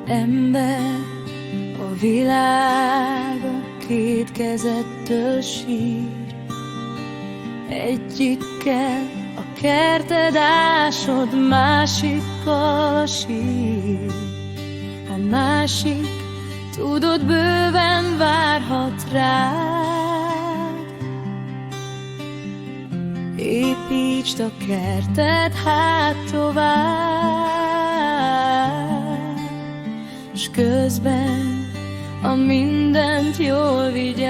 Ember, a világ a két kezettől sír. Egyikkel a kerted ásod, másikkal a sír. A másik, tudod, bőven várhat rád. Építsd a kerted hát tovább, s közben a mindent jól vigyázz.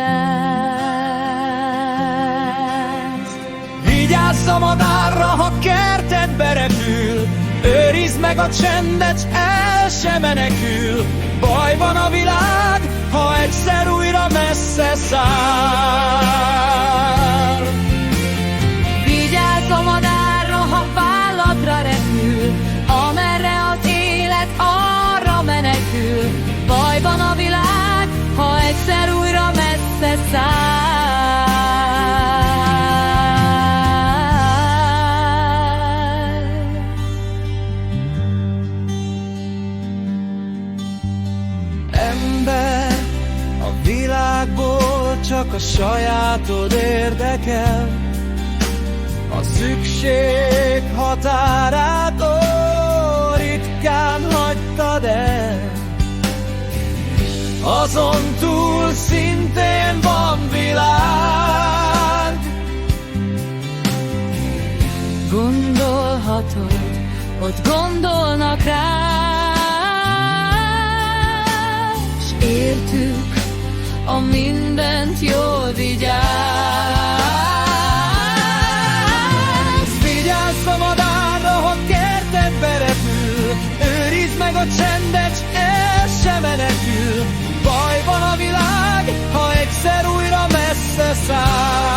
Vigyázz a madárra, ha kertedbe repül, őrizd meg a csendet, el se menekül. Baj van a világ, ha egyszer újra messze száll. Vigyázz a madárra, ha válladra repül, amerre az élet, arra menekül. Baj van a világ, ha egyszer újra messze száll. Ember, a világból csak a sajátod érdekel. A szükség határát ritkán hagytad el. Azon túl szintén van világ. Gondolhatod, ott gondolnak rá, s értük, a mindent jól vigyázz. Vigyázz a madárra, ha kertedbe repül, őrizd meg a csendet, el se menekül. Baj van a világ, ha egyszer újra messze száll.